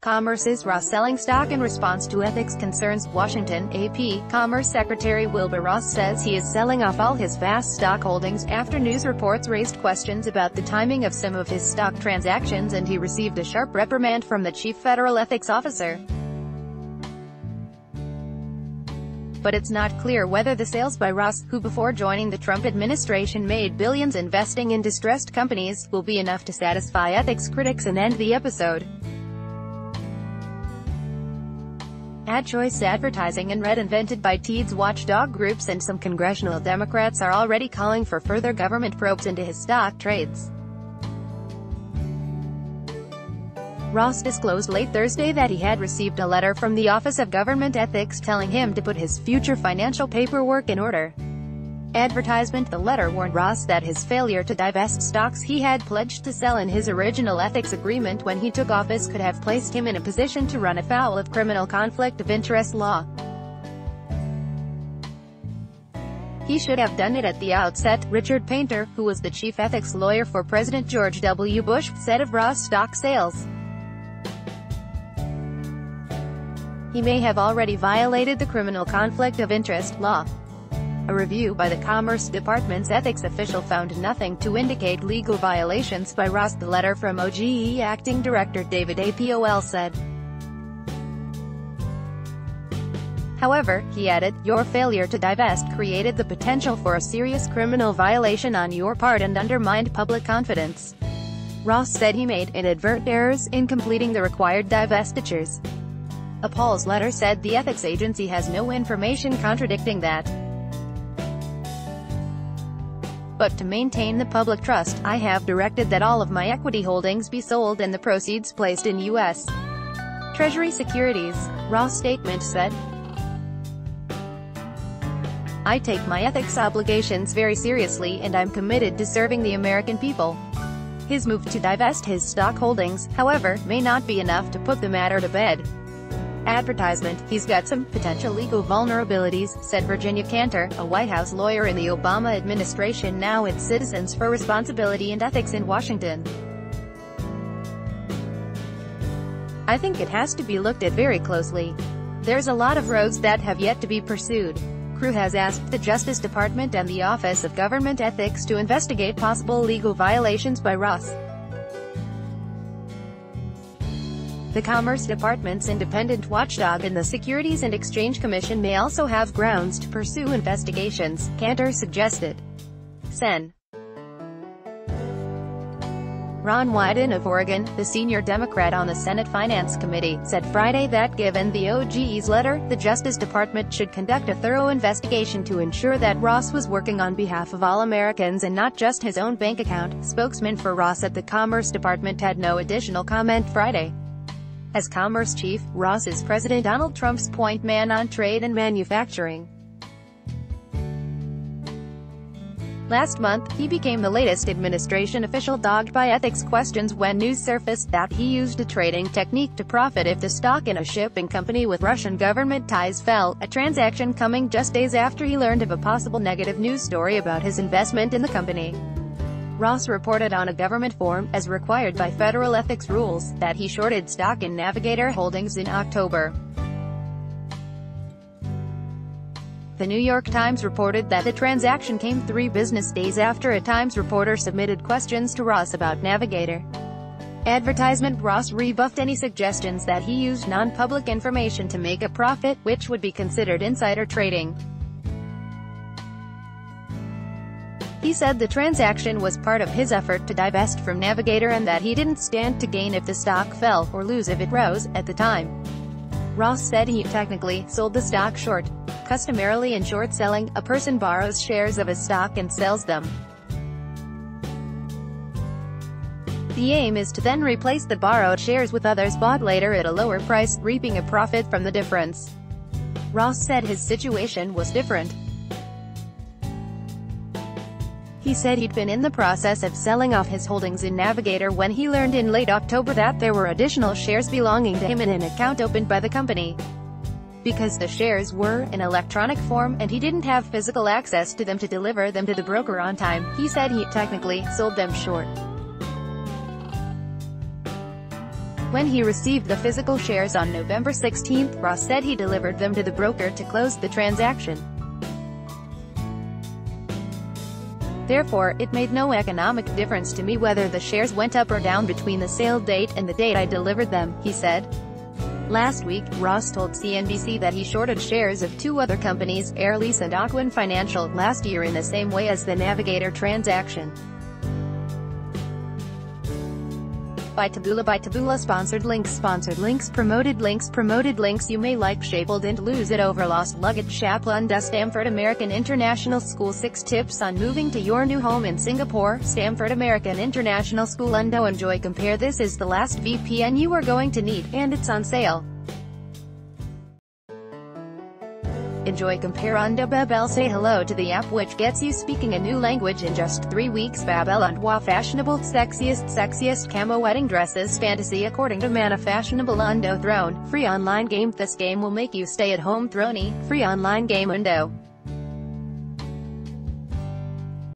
Commerce's Ross selling stock in response to ethics concerns. Washington, AP. Commerce Secretary Wilbur Ross says he is selling off all his vast stock holdings after news reports raised questions about the timing of some of his stock transactions, and he received a sharp reprimand from the chief federal ethics officer. But it's not clear whether the sales by Ross, who before joining the Trump administration made billions investing in distressed companies, will be enough to satisfy ethics critics and end the episode. AdChoice Advertising and Red, invented by Teeds watchdog groups and some congressional Democrats, are already calling for further government probes into his stock trades. Ross disclosed late Thursday that he had received a letter from the Office of Government Ethics telling him to put his future financial paperwork in order. Advertisement. The letter warned Ross that his failure to divest stocks he had pledged to sell in his original ethics agreement when he took office could have placed him in a position to run afoul of criminal conflict of interest law. He should have done it at the outset, Richard Painter, who was the chief ethics lawyer for President George W. Bush, said of Ross stock sales. He may have already violated the criminal conflict of interest law. A review by the Commerce Department's ethics official found nothing to indicate legal violations by Ross, the letter from OGE Acting Director David A. Powell said. However, he added, "Your failure to divest created the potential for a serious criminal violation on your part and undermined public confidence." Ross said he made inadvertent errors in completing the required divestitures. A Powell's letter said the ethics agency has no information contradicting that. But to maintain the public trust, I have directed that all of my equity holdings be sold and the proceeds placed in U.S. Treasury securities, Ross' statement said. "I take my ethics obligations very seriously and I'm committed to serving the American people." His move to divest his stock holdings, however, may not be enough to put the matter to bed. Advertisement. He's got some potential legal vulnerabilities, said Virginia Cantor, a White House lawyer in the Obama administration now at Citizens for Responsibility and Ethics in Washington. "I think it has to be looked at very closely. There's a lot of roads that have yet to be pursued." Crew has asked the Justice Department and the Office of Government Ethics to investigate possible legal violations by Ross. The Commerce Department's independent watchdog and the Securities and Exchange Commission may also have grounds to pursue investigations, Cantor suggested. Sen. Ron Wyden of Oregon, the senior Democrat on the Senate Finance Committee, said Friday that given the OGE's letter, the Justice Department should conduct a thorough investigation to ensure that Ross was working on behalf of all Americans and not just his own bank account. Spokesman for Ross at the Commerce Department had no additional comment Friday. As Commerce Chief, Ross is President Donald Trump's point man on trade and manufacturing. Last month, he became the latest administration official dogged by ethics questions when news surfaced that he used a trading technique to profit if the stock in a shipping company with Russian government ties fell, a transaction coming just days after he learned of a possible negative news story about his investment in the company. Ross reported on a government form, as required by federal ethics rules, that he shorted stock in Navigator Holdings in October. The New York Times reported that the transaction came 3 business days after a Times reporter submitted questions to Ross about Navigator. Advertisement. Ross rebuffed any suggestions that he used non-public information to make a profit, which would be considered insider trading. He said the transaction was part of his effort to divest from Navigator and that he didn't stand to gain if the stock fell, or lose if it rose, at the time. Ross said he technically sold the stock short. Customarily in short selling, a person borrows shares of a stock and sells them. The aim is to then replace the borrowed shares with others bought later at a lower price, reaping a profit from the difference. Ross said his situation was different. He said he'd been in the process of selling off his holdings in Navigator when he learned in late October that there were additional shares belonging to him in an account opened by the company. Because the shares were in electronic form, and he didn't have physical access to them to deliver them to the broker on time, he said he technically sold them short. When he received the physical shares on November 16, Ross said he delivered them to the broker to close the transaction. Therefore, it made no economic difference to me whether the shares went up or down between the sale date and the date I delivered them, he said. Last week, Ross told CNBC that he shorted shares of two other companies, Air Lease and Ocwen Financial, last year in the same way as the Navigator transaction. By Taboola Sponsored links Promoted links You may like Shapled and lose it over lost luggage. Shaplunda Stamford American International School 6 tips on moving to your new home in Singapore. Stamford American International School Undo Enjoy Compare. This is the last VPN you are going to need, and it's on sale. Enjoy Compare Undo Babel. Say hello to the app which gets you speaking a new language in just 3 weeks. Babel Undo fashionable sexiest camo wedding dresses fantasy according to Mana. Fashionable Undo Throne free online game. This game will make you stay at home throny. Free online game Undo.